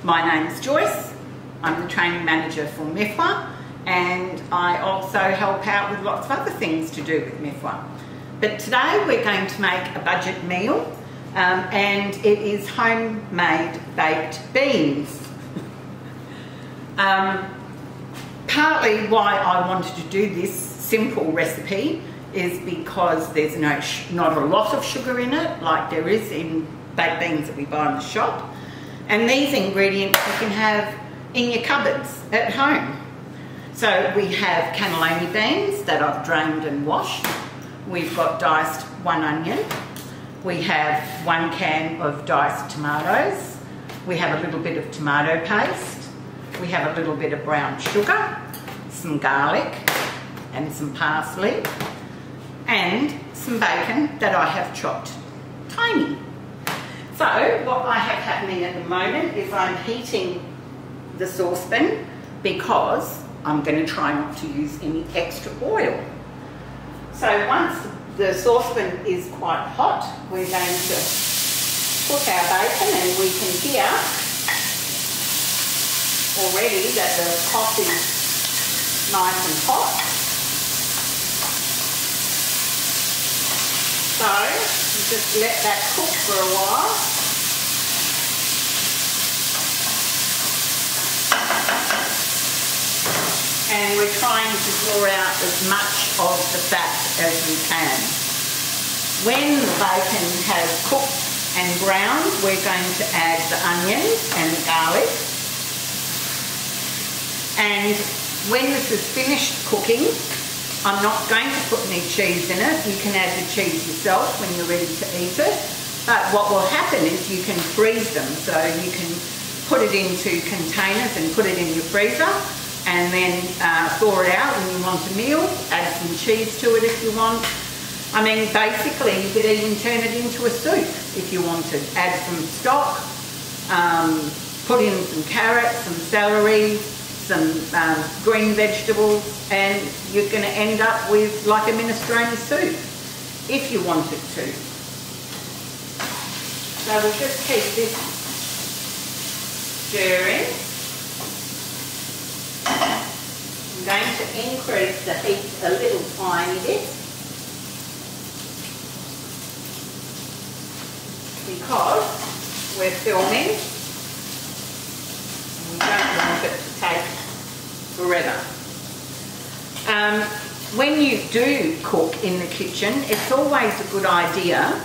My name's Joyce. I'm the training manager for MIFWA, and I also help out with lots of other things to do with MIFWA. But today we're going to make a budget meal, and it is homemade baked beans. Partly why I wanted to do this simple recipe is because there's not a lot of sugar in it like there is in baked beans that we buy in the shop, and these ingredients you can have in your cupboards at home. So we have cannellini beans that I've drained and washed. We've got diced 1 onion. We have 1 can of diced tomatoes. We have a little bit of tomato paste. We have a little bit of brown sugar, some garlic and some parsley, and some bacon that I have chopped tiny. So what I have happening at the moment is I'm heating the saucepan because I'm going to try not to use any extra oil. So once the saucepan is quite hot, we're going to put our bacon, and we can hear already that the pot is nice and hot. So just let that cook for a while. And we're trying to draw out as much of the fat as we can. When the bacon has cooked and browned, we're going to add the onions and the garlic. And when this is finished cooking, I'm not going to put any cheese in it. You can add the cheese yourself when you're ready to eat it. But what will happen is you can freeze them. So you can put it into containers and put it in your freezer, and then thaw it out when you want a meal. Add some cheese to it if you want. I mean, basically you could even turn it into a soup if you wanted. Add some stock, put in some carrots, some celery, some green vegetables, and you're going to end up with like a minestrone soup if you wanted to. So we'll just keep this stirring. I'm going to increase the heat a little tiny bit because we're filming. We don't want it to take forever. When you do cook in the kitchen, it's always a good idea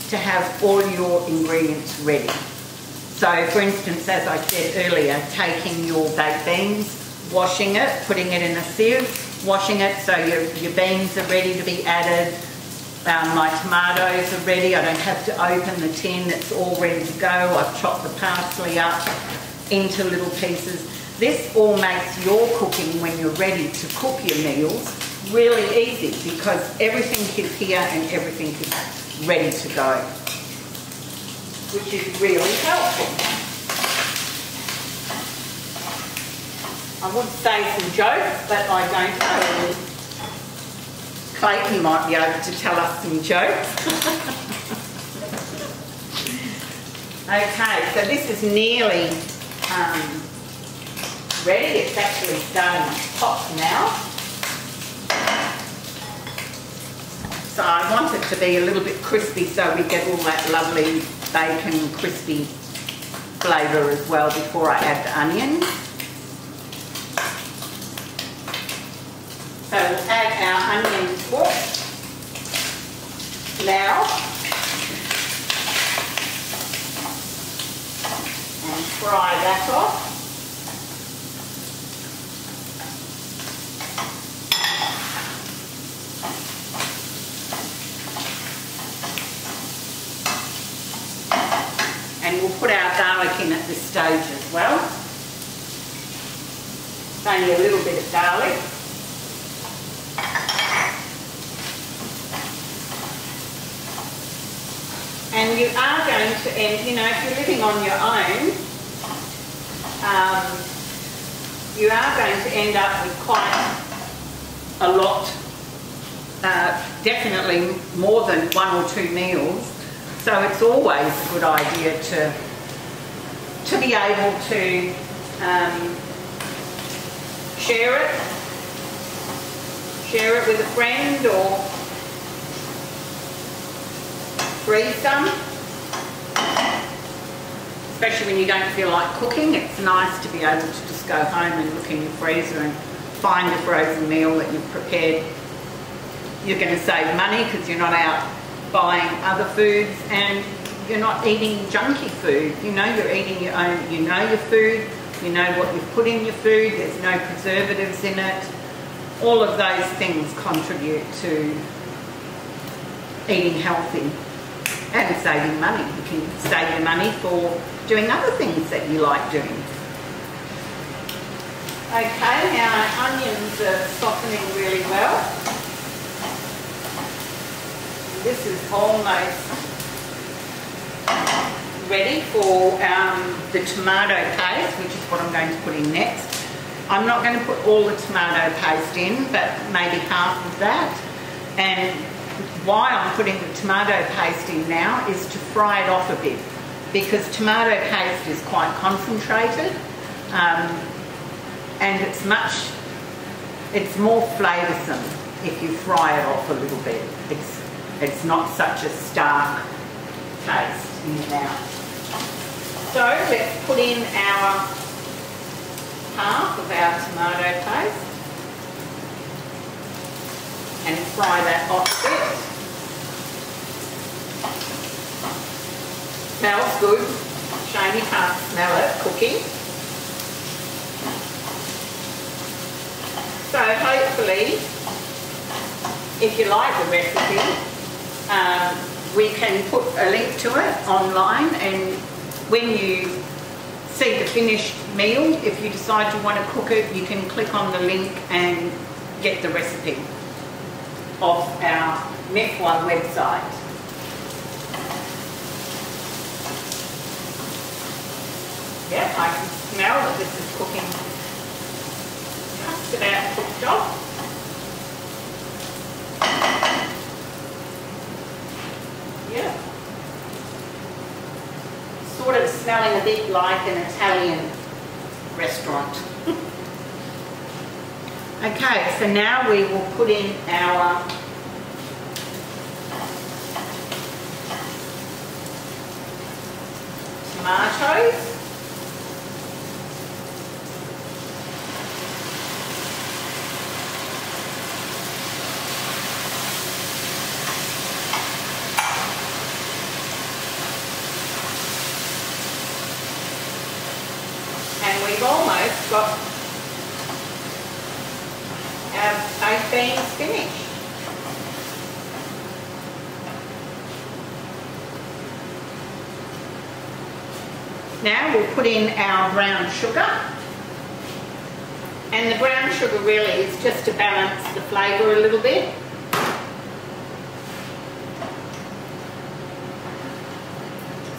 to have all your ingredients ready. So for instance, as I said earlier, taking your baked beans, washing it, putting it in a sieve, washing it so your beans are ready to be added. My tomatoes are ready. I don't have to open the tin, it's all ready to go. I've chopped the parsley up into little pieces. This all makes your cooking when you're ready to cook your meals really easy because everything is here and everything is ready to go, which is really helpful. I would say some jokes, but I don't know. Clayton might be able to tell us some jokes. Okay, so this is nearly ready. It's actually starting to pop now. So I want it to be a little bit crispy so we get all that lovely bacon crispy flavour as well before I add the onions. So we'll add our onions now and fry that off. And we'll put our garlic in at this stage as well. It's only a little bit of garlic. And you are going to end, you know, if you're living on your own, you are going to end up with quite a lot, definitely more than 1 or 2 meals. So it's always a good idea to to be able to share it with a friend or freeze some. Especially when you don't feel like cooking, it's nice to be able to just go home and look in your freezer and find a frozen meal that you've prepared. You're going to save money because you're not out buying other foods, and you're not eating junky food. You know you're eating your own, you know your food, you know what you've put in your food, there's no preservatives in it. All of those things contribute to eating healthy and saving money. You can save your money for doing other things that you like doing. Okay, now our onions are softening really well. This is almost ready for the tomato paste, which is what I'm going to put in next. I'm not going to put all the tomato paste in, but maybe half of that. And why I'm putting the tomato paste in now is to fry it off a bit, because tomato paste is quite concentrated, and it's more flavoursome if you fry it off a little bit. It's not such a stark taste in your mouth. So let's put in our half of our tomato paste and fry that off a bit. Smells good. Shame you can't smell it cooking. So hopefully, if you like the recipe, we can put a link to it online, and when you see the finished meal, if you decide you want to cook it, you can click on the link and get the recipe off our MIFWA website. Yeah, I can smell that this is cooking just about cooked off. Yeah. Sort of smelling a bit like an Italian restaurant. Okay, so now we will put in our tomatoes. And we've almost got our baked beans finished. Now we'll put in our brown sugar. And the brown sugar really is just to balance the flavour a little bit.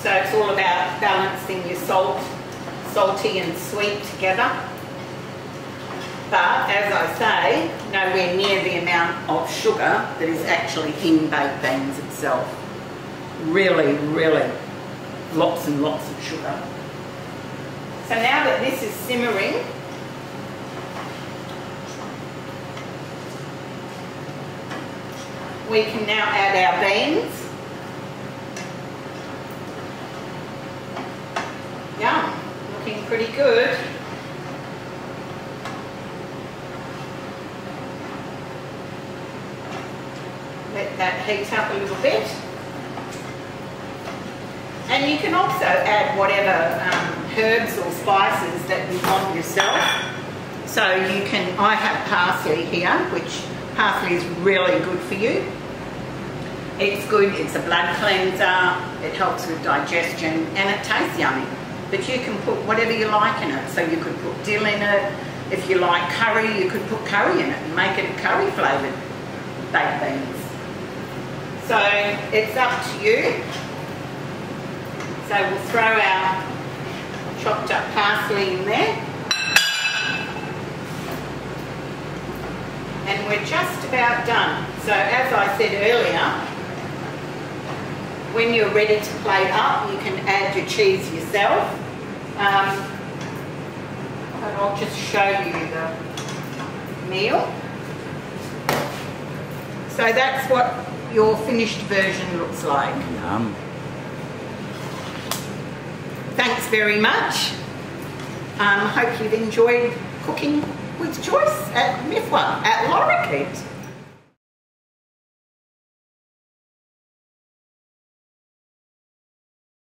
So it's all about balancing your salty and sweet together. But as I say, nowhere near the amount of sugar that is actually in baked beans itself. Really, really lots and lots of sugar. So now that this is simmering, we can now add our beans. Yum, looking pretty good. Let that heat up a little bit. And you can also add whatever herbs or spices that you want yourself. So you can, I have parsley here, which parsley is really good for you. It's good, it's a blood cleanser, it helps with digestion, and it tastes yummy. But you can put whatever you like in it. So you could put dill in it. If you like curry, you could put curry in it and make it a curry flavoured baked beans. So it's up to you. So we'll throw our chopped up parsley in there. And we're just about done. So as I said earlier, when you're ready to plate up, you can add your cheese yourself. But I'll just show you the meal. So that's what your finished version looks like. Yum. Thanks very much. Hope you've enjoyed cooking with Joyce at MIFWA at Lorikeet.